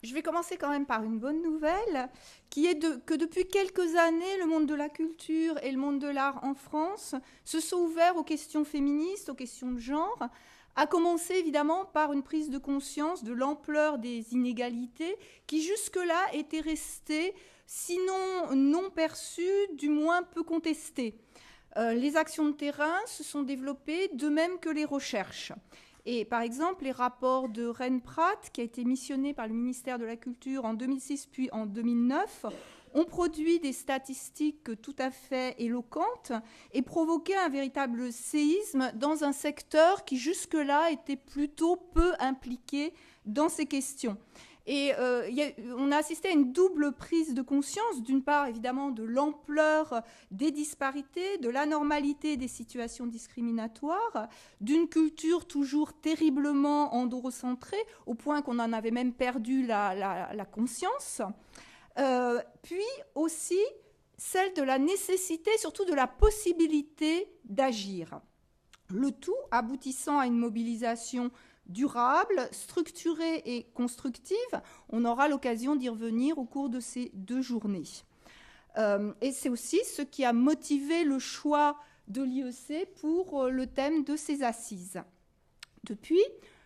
je vais commencer quand même par une bonne nouvelle, qui est que depuis quelques années, le monde de la culture et le monde de l'art en France se sont ouverts aux questions féministes, aux questions de genre, à commencer évidemment par une prise de conscience de l'ampleur des inégalités qui jusque-là étaient restées, sinon non perçues, du moins peu contestées. Les actions de terrain se sont développées de même que les recherches. Et par exemple, les rapports de Ren Pratt, qui a été missionné par le ministère de la Culture en 2006 puis en 2009, ont produit des statistiques tout à fait éloquentes et provoqué un véritable séisme dans un secteur qui jusque-là était plutôt peu impliqué dans ces questions. Et on a assisté à une double prise de conscience, d'une part évidemment de l'ampleur des disparités, de l'anormalité des situations discriminatoires, d'une culture toujours terriblement androcentrée, au point qu'on en avait même perdu la conscience, puis aussi celle de la nécessité, surtout de la possibilité d'agir. Le tout aboutissant à une mobilisation durable, structurée et constructive. On aura l'occasion d'y revenir au cours de ces 2 journées. Et c'est aussi ce qui a motivé le choix de l'IEC pour le thème de ces assises. Depuis,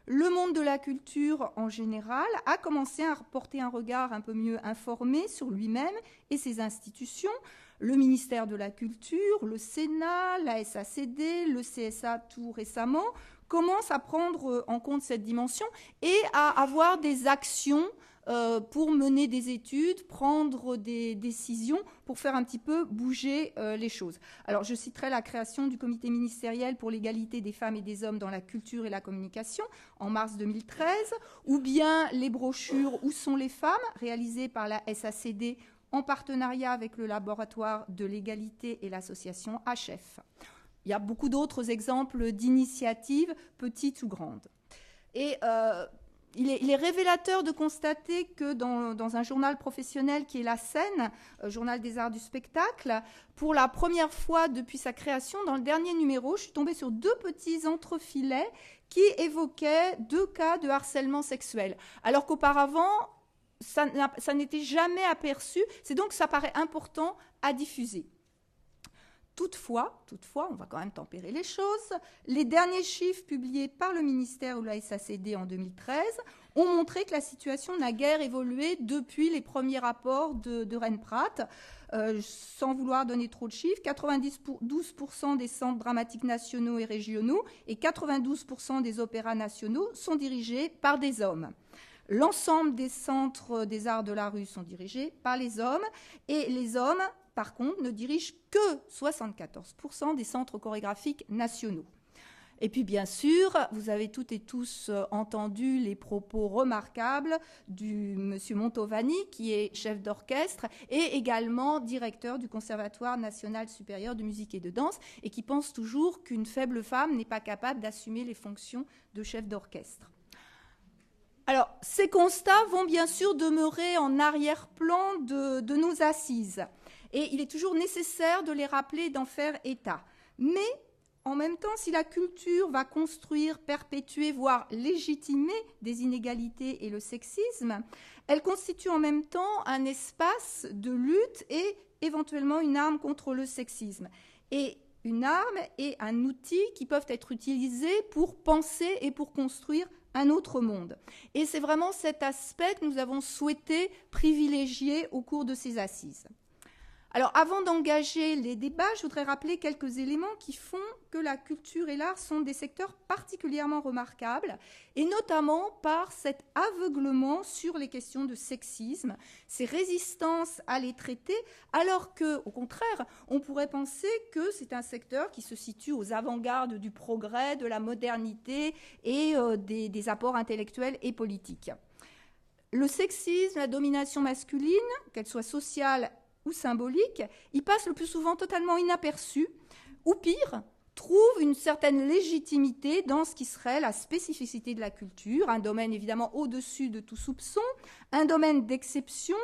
le monde de la culture en général a commencé à porter un regard un peu mieux informé sur lui-même et ses institutions. Le ministère de la Culture, le Sénat, la SACD, le CSA tout récemment commencent à prendre en compte cette dimension et à avoir des actions pour mener des études, prendre des décisions, pour faire un petit peu bouger les choses. Alors, je citerai la création du comité ministériel pour l'égalité des femmes et des hommes dans la culture et la communication en mars 2013, ou bien les brochures Où sont les femmes, réalisées par la SACD en partenariat avec le laboratoire de l'égalité et l'association HF. Il y a beaucoup d'autres exemples d'initiatives, petites ou grandes. Et il est révélateur de constater que dans un journal professionnel qui est La Scène, journal des arts du spectacle, pour la première fois depuis sa création, dans le dernier numéro, je suis tombée sur 2 petits entrefilets qui évoquaient 2 cas de harcèlement sexuel. Alors qu'auparavant, ça n'était jamais aperçu. C'est donc que ça paraît important à diffuser. Toutefois, on va quand même tempérer les choses, les derniers chiffres publiés par le ministère ou la SACD en 2013 ont montré que la situation n'a guère évolué depuis les premiers rapports de Ren Pratt. Sans vouloir donner trop de chiffres, 92% des centres dramatiques nationaux et régionaux et 92% des opéras nationaux sont dirigés par des hommes. L'ensemble des centres des arts de la rue sont dirigés par les hommes et les hommes, par contre, ne dirigent que 74% des centres chorégraphiques nationaux. Et puis, bien sûr, vous avez toutes et tous entendu les propos remarquables du monsieur Montovani, qui est chef d'orchestre et également directeur du Conservatoire national supérieur de musique et de danse, et qui pense toujours qu'une faible femme n'est pas capable d'assumer les fonctions de chef d'orchestre. Alors, ces constats vont bien sûr demeurer en arrière-plan de nos assises. Et il est toujours nécessaire de les rappeler et d'en faire état. Mais, en même temps, si la culture va construire, perpétuer, voire légitimer des inégalités et le sexisme, elle constitue en même temps un espace de lutte et éventuellement une arme contre le sexisme. Et une arme et un outil qui peuvent être utilisés pour penser et pour construire un autre monde. Et c'est vraiment cet aspect que nous avons souhaité privilégier au cours de ces assises. Alors, avant d'engager les débats, je voudrais rappeler quelques éléments qui font que la culture et l'art sont des secteurs particulièrement remarquables, et notamment par cet aveuglement sur les questions de sexisme, ces résistances à les traiter, alors que, au contraire, on pourrait penser que c'est un secteur qui se situe aux avant-gardes du progrès, de la modernité et des apports intellectuels et politiques. Le sexisme, la domination masculine, qu'elle soit sociale ou symbolique, il passe le plus souvent totalement inaperçu, ou pire, trouve une certaine légitimité dans ce qui serait la spécificité de la culture, un domaine évidemment au-dessus de tout soupçon, un domaine d'exception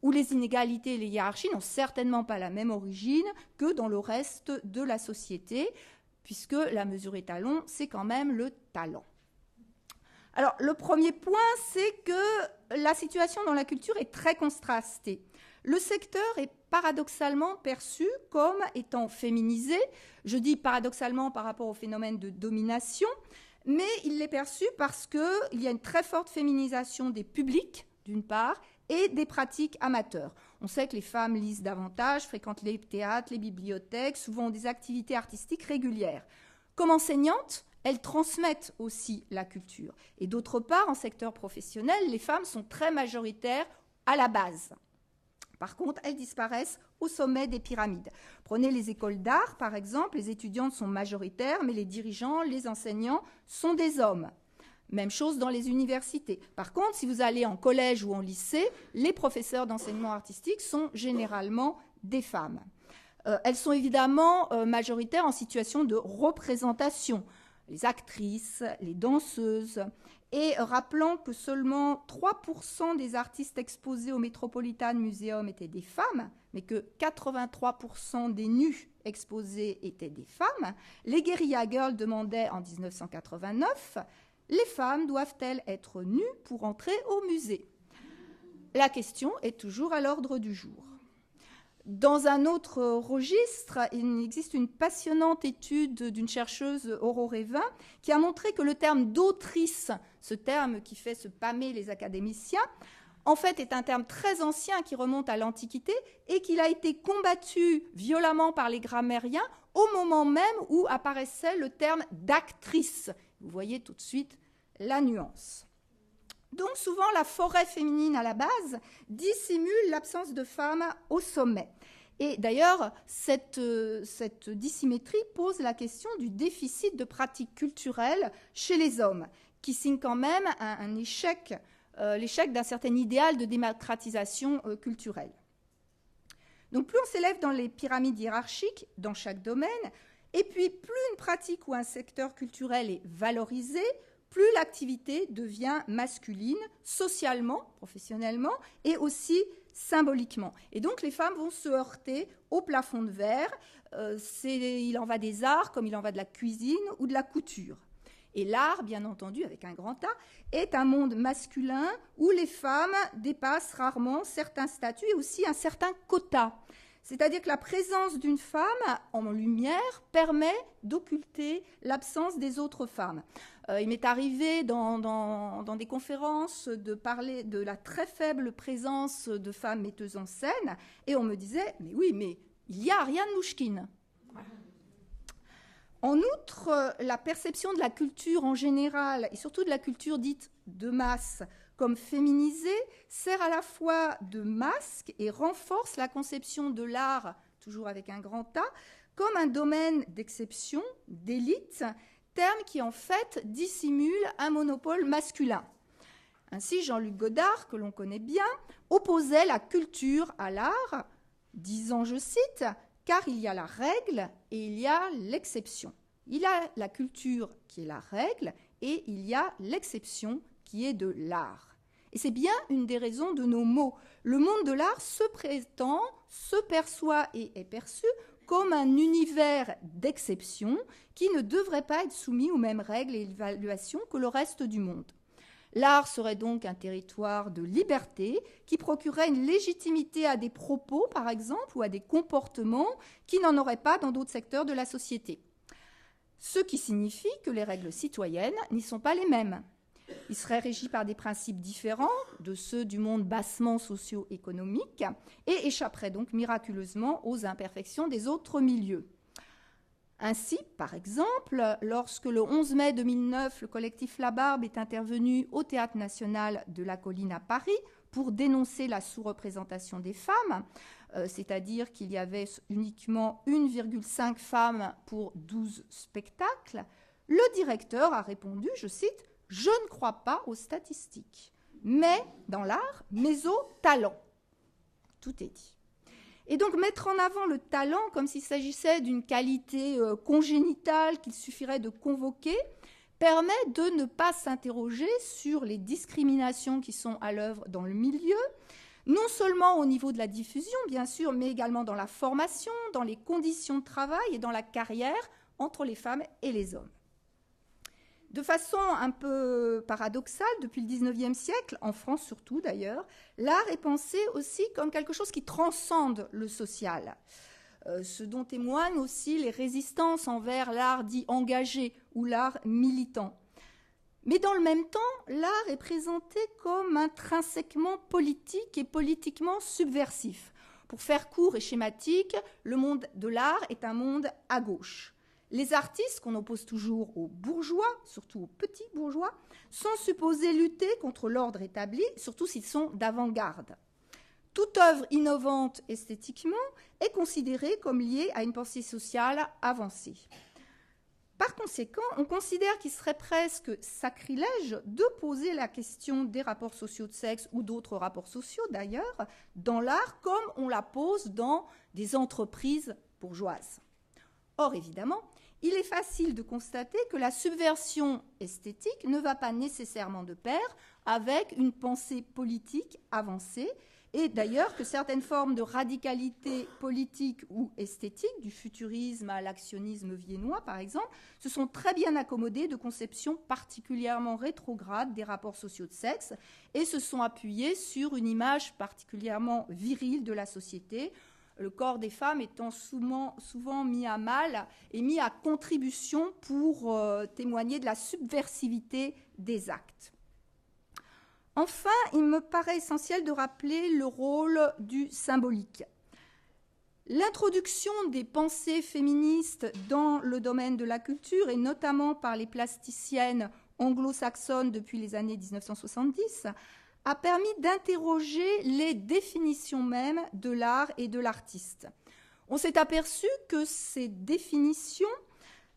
où les inégalités et les hiérarchies n'ont certainement pas la même origine que dans le reste de la société, puisque la mesure étalon, c'est quand même le talent. Alors, le premier point, c'est que la situation dans la culture est très contrastée. Le secteur est paradoxalement perçu comme étant féminisé. Je dis paradoxalement par rapport au phénomène de domination, mais il l'est perçu parce qu'il y a une très forte féminisation des publics, d'une part, et des pratiques amateurs. On sait que les femmes lisent davantage, fréquentent les théâtres, les bibliothèques, souvent ont des activités artistiques régulières. Comme enseignantes, elles transmettent aussi la culture. Et d'autre part, en secteur professionnel, les femmes sont très majoritaires à la base. Par contre, elles disparaissent au sommet des pyramides. Prenez les écoles d'art, par exemple, les étudiantes sont majoritaires, mais les dirigeants, les enseignants sont des hommes. Même chose dans les universités. Par contre, si vous allez en collège ou en lycée, les professeurs d'enseignement artistique sont généralement des femmes. Elles sont évidemment majoritaires en situation de représentation. Les actrices, les danseuses. Et rappelant que seulement 3% des artistes exposés au Metropolitan Museum étaient des femmes, mais que 83% des nus exposés étaient des femmes, les Guerilla Girls demandaient en 1989 « Les femmes doivent-elles être nues pour entrer au musée ?» La question est toujours à l'ordre du jour. Dans un autre registre, il existe une passionnante étude d'une chercheuse Aurore Evin qui a montré que le terme d'autrice, ce terme qui fait se pâmer les académiciens, en fait est un terme très ancien qui remonte à l'Antiquité et qu'il a été combattu violemment par les grammairiens au moment même où apparaissait le terme d'actrice. Vous voyez tout de suite la nuance. Donc souvent, la forêt féminine à la base dissimule l'absence de femmes au sommet. Et d'ailleurs, cette dissymétrie pose la question du déficit de pratiques culturelles chez les hommes, qui signe quand même un échec, l'échec d'un certain idéal de démocratisation culturelle. Donc plus on s'élève dans les pyramides hiérarchiques, dans chaque domaine, et puis plus une pratique ou un secteur culturel est valorisé, plus l'activité devient masculine, socialement, professionnellement, et aussi symboliquement. Et donc les femmes vont se heurter au plafond de verre. Il en va des arts comme il en va de la cuisine ou de la couture. Et l'art, bien entendu, avec un grand A, est un monde masculin où les femmes dépassent rarement certains statuts et aussi un certain quota. C'est-à-dire que la présence d'une femme en lumière permet d'occulter l'absence des autres femmes. Il m'est arrivé dans des conférences de parler de la très faible présence de femmes metteuses en scène, et on me disait « mais oui, mais il y a Ariane Mouchkine ». En outre, la perception de la culture en général, et surtout de la culture dite de masse, comme féminisée, sert à la fois de masque et renforce la conception de l'art, toujours avec un grand A, comme un domaine d'exception, d'élite, terme qui en fait dissimule un monopole masculin. Ainsi, Jean-Luc Godard, que l'on connaît bien, opposait la culture à l'art, disant, je cite, « car il y a la règle et il y a l'exception ». Il y a la culture qui est la règle et il y a l'exception qui est de l'art. Et c'est bien une des raisons de nos mots. Le monde de l'art se prétend, se perçoit et est perçu comme un univers d'exception qui ne devrait pas être soumis aux mêmes règles et évaluations que le reste du monde. L'art serait donc un territoire de liberté qui procurerait une légitimité à des propos, par exemple, ou à des comportements qui n'en auraient pas dans d'autres secteurs de la société. Ce qui signifie que les règles citoyennes n'y sont pas les mêmes. Ils seraient régis par des principes différents de ceux du monde bassement socio-économique et échapperaient donc miraculeusement aux imperfections des autres milieux. Ainsi, par exemple, lorsque le 11 mai 2009, le collectif La Barbe est intervenu au Théâtre national de la Colline à Paris pour dénoncer la sous-représentation des femmes, c'est-à-dire qu'il y avait uniquement 1,5 femmes pour 12 spectacles, le directeur a répondu, je cite, « Je ne crois pas aux statistiques, mais dans l'art, mais au talent. » Tout est dit. Et donc mettre en avant le talent comme s'il s'agissait d'une qualité congénitale qu'il suffirait de convoquer permet de ne pas s'interroger sur les discriminations qui sont à l'œuvre dans le milieu, non seulement au niveau de la diffusion, bien sûr, mais également dans la formation, dans les conditions de travail et dans la carrière entre les femmes et les hommes. De façon un peu paradoxale, depuis le XIXe siècle, en France surtout d'ailleurs, l'art est pensé aussi comme quelque chose qui transcende le social. Ce dont témoignent aussi les résistances envers l'art dit engagé ou l'art militant. Mais dans le même temps, l'art est présenté comme intrinsèquement politique et politiquement subversif. Pour faire court et schématique, le monde de l'art est un monde à gauche. Les artistes, qu'on oppose toujours aux bourgeois, surtout aux petits bourgeois, sont supposés lutter contre l'ordre établi, surtout s'ils sont d'avant-garde. Toute œuvre innovante esthétiquement est considérée comme liée à une pensée sociale avancée. Par conséquent, on considère qu'il serait presque sacrilège de poser la question des rapports sociaux de sexe ou d'autres rapports sociaux d'ailleurs dans l'art comme on la pose dans des entreprises bourgeoises. Or, évidemment, il est facile de constater que la subversion esthétique ne va pas nécessairement de pair avec une pensée politique avancée, et d'ailleurs que certaines formes de radicalité politique ou esthétique, du futurisme à l'actionnisme viennois par exemple, se sont très bien accommodées de conceptions particulièrement rétrogrades des rapports sociaux de sexe et se sont appuyées sur une image particulièrement virile de la société, le corps des femmes étant souvent mis à mal et mis à contribution pour témoigner de la subversivité des actes. Enfin, il me paraît essentiel de rappeler le rôle du symbolique. L'introduction des pensées féministes dans le domaine de la culture, et notamment par les plasticiennes anglo-saxonnes depuis les années 1970, a permis d'interroger les définitions mêmes de l'art et de l'artiste. On s'est aperçu que ces définitions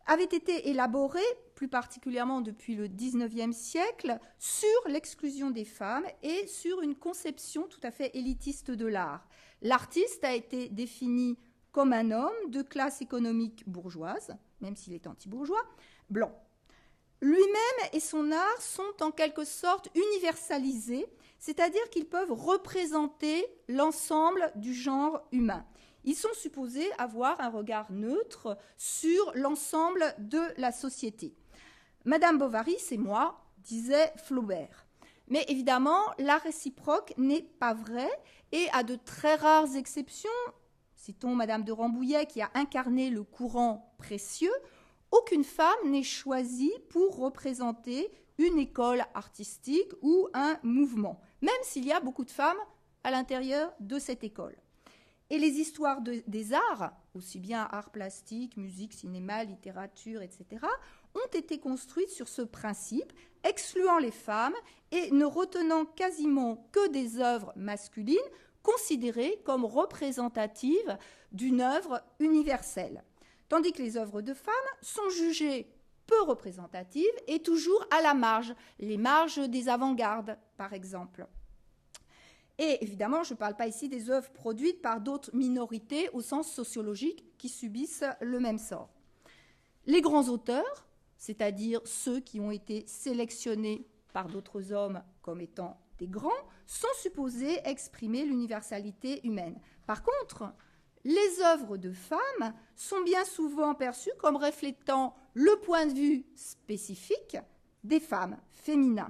avaient été élaborées, plus particulièrement depuis le XIXe siècle, sur l'exclusion des femmes et sur une conception tout à fait élitiste de l'art. L'artiste a été défini comme un homme de classe économique bourgeoise, même s'il est anti-bourgeois, blanc. Lui-même et son art sont en quelque sorte universalisés, c'est-à-dire qu'ils peuvent représenter l'ensemble du genre humain. Ils sont supposés avoir un regard neutre sur l'ensemble de la société. Madame Bovary, c'est moi, disait Flaubert. Mais évidemment, la réciproque n'est pas vraie et à de très rares exceptions, citons Madame de Rambouillet qui a incarné le courant précieux, aucune femme n'est choisie pour représenter une école artistique ou un mouvement, même s'il y a beaucoup de femmes à l'intérieur de cette école. Et les histoires des arts, aussi bien arts plastiques, musique, cinéma, littérature, etc., ont été construites sur ce principe, excluant les femmes et ne retenant quasiment que des œuvres masculines considérées comme représentatives d'une œuvre universelle. Tandis que les œuvres de femmes sont jugées peu représentatives et toujours à la marge, les marges des avant-gardes, par exemple. Et évidemment, je ne parle pas ici des œuvres produites par d'autres minorités au sens sociologique qui subissent le même sort. Les grands auteurs, c'est-à-dire ceux qui ont été sélectionnés par d'autres hommes comme étant des grands, sont supposés exprimer l'universalité humaine. Par contre, les œuvres de femmes sont bien souvent perçues comme reflétant le point de vue spécifique des femmes féminines.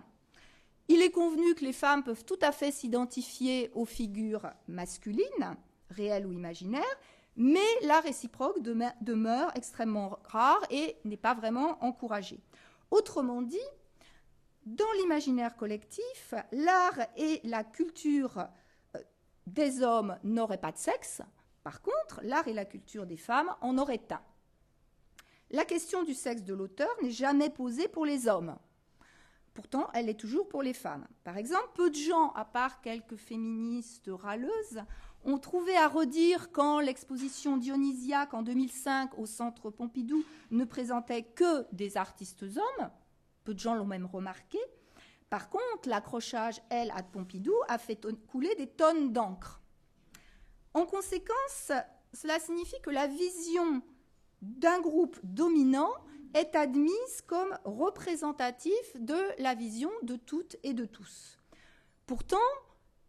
Il est convenu que les femmes peuvent tout à fait s'identifier aux figures masculines, réelles ou imaginaires, mais la réciproque demeure extrêmement rare et n'est pas vraiment encouragée. Autrement dit, dans l'imaginaire collectif, l'art et la culture des hommes n'auraient pas de sexe. Par contre, l'art et la culture des femmes en auraient un. La question du sexe de l'auteur n'est jamais posée pour les hommes. Pourtant, elle est toujours pour les femmes. Par exemple, peu de gens, à part quelques féministes râleuses, ont trouvé à redire quand l'exposition dionysiaque en 2005 au Centre Pompidou ne présentait que des artistes hommes. Peu de gens l'ont même remarqué. Par contre, l'accrochage, elle, à Pompidou, a fait couler des tonnes d'encre. En conséquence, cela signifie que la vision d'un groupe dominant est admise comme représentative de la vision de toutes et de tous. Pourtant,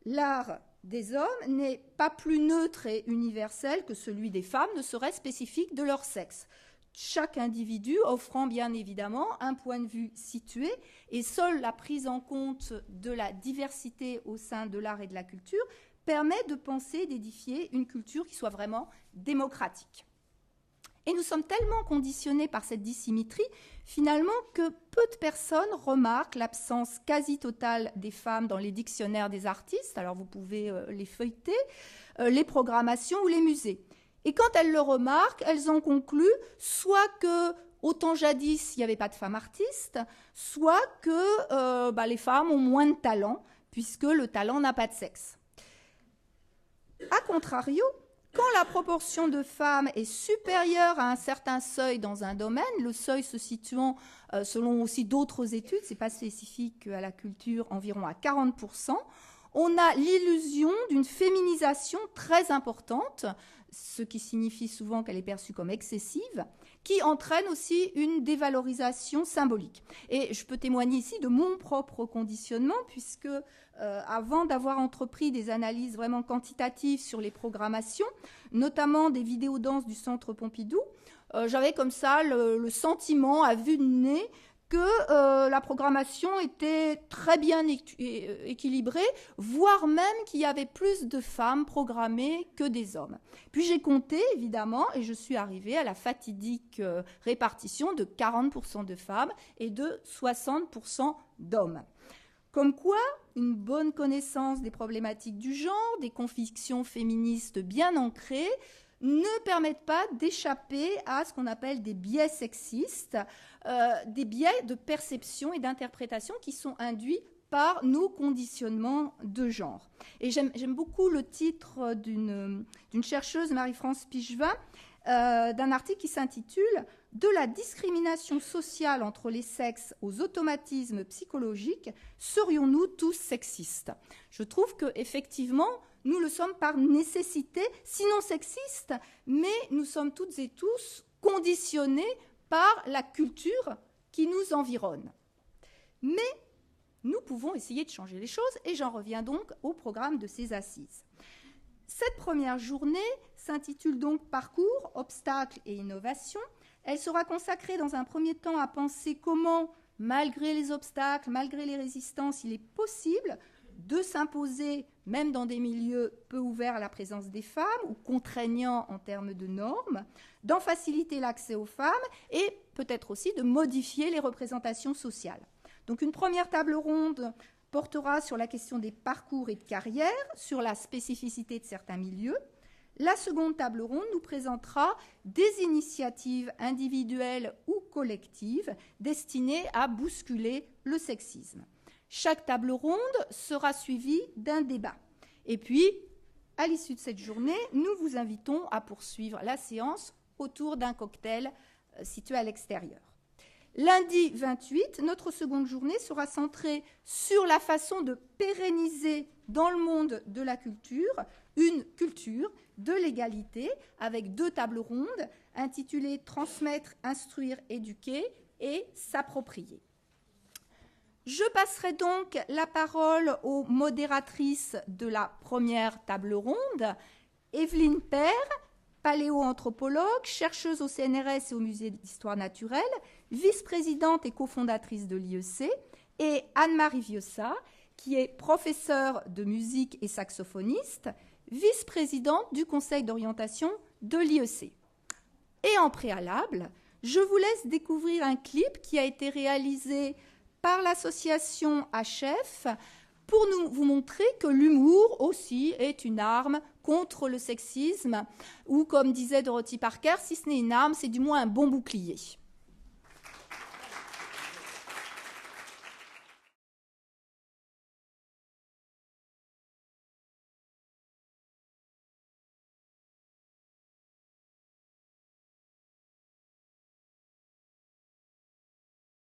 l'art des hommes n'est pas plus neutre et universel que celui des femmes, ne serait spécifique de leur sexe. chaque individu, offrant bien évidemment un point de vue situé, et seule la prise en compte de la diversité au sein de l'art et de la culture permet de penser, d'édifier une culture qui soit vraiment démocratique. Et nous sommes tellement conditionnés par cette dissymétrie, finalement, que peu de personnes remarquent l'absence quasi totale des femmes dans les dictionnaires des artistes, alors vous pouvez les feuilleter, les programmations ou les musées. Et quand elles le remarquent, elles en concluent soit que, autant jadis, il n'y avait pas de femmes artistes, soit que les femmes ont moins de talent, puisque le talent n'a pas de sexe. A contrario, quand la proportion de femmes est supérieure à un certain seuil dans un domaine, le seuil se situant, selon aussi d'autres études, ce n'est pas spécifique à la culture, environ à 40%, on a l'illusion d'une féminisation très importante, ce qui signifie souvent qu'elle est perçue comme excessive, qui entraîne aussi une dévalorisation symbolique. Et je peux témoigner ici de mon propre conditionnement, puisque avant d'avoir entrepris des analyses vraiment quantitatives sur les programmations, notamment des vidéos danses du Centre Pompidou, j'avais comme ça le sentiment à vue de nez que la programmation était très bien équilibrée, voire même qu'il y avait plus de femmes programmées que des hommes. Puis j'ai compté, évidemment, et je suis arrivée à la fatidique répartition de 40% de femmes et de 60% d'hommes. Comme quoi, une bonne connaissance des problématiques du genre, des convictions féministes bien ancrées, ne permettent pas d'échapper à ce qu'on appelle des biais sexistes, des biais de perception et d'interprétation qui sont induits par nos conditionnements de genre. Et j'aime beaucoup le titre d'une chercheuse, Marie-France Pichevin, d'un article qui s'intitule « De la discrimination sociale entre les sexes aux automatismes psychologiques, serions-nous tous sexistes ?» Je trouve qu'effectivement, nous le sommes par nécessité, sinon sexistes, mais nous sommes toutes et tous conditionnés par la culture qui nous environne. Mais nous pouvons essayer de changer les choses, et j'en reviens donc au programme de ces assises. Cette première journée s'intitule donc « Parcours, obstacles et innovations ». Elle sera consacrée dans un premier temps à penser comment, malgré les obstacles, malgré les résistances, il est possible de s'imposer, même dans des milieux peu ouverts à la présence des femmes ou contraignants en termes de normes, d'en faciliter l'accès aux femmes et peut-être aussi de modifier les représentations sociales. Donc une première table ronde portera sur la question des parcours et de carrière, sur la spécificité de certains milieux. La seconde table ronde nous présentera des initiatives individuelles ou collectives destinées à bousculer le sexisme. Chaque table ronde sera suivie d'un débat. Et puis, à l'issue de cette journée, nous vous invitons à poursuivre la séance autour d'un cocktail situé à l'extérieur. Lundi 28, notre seconde journée sera centrée sur la façon de pérenniser dans le monde de la culture une culture de l'égalité avec deux tables rondes intitulées « Transmettre, instruire, éduquer » et « S'approprier ». Je passerai donc la parole aux modératrices de la première table ronde, Evelyne Père, paléoanthropologue, chercheuse au CNRS et au Musée d'histoire naturelle, vice-présidente et cofondatrice de l'IEC, et Anne-Marie Vieussat, qui est professeure de musique et saxophoniste, vice-présidente du conseil d'orientation de l'IEC. Et en préalable, je vous laisse découvrir un clip qui a été réalisé par l'association HF pour vous montrer que l'humour aussi est une arme contre le sexisme, ou comme disait Dorothy Parker, si ce n'est une arme, c'est du moins un bon bouclier.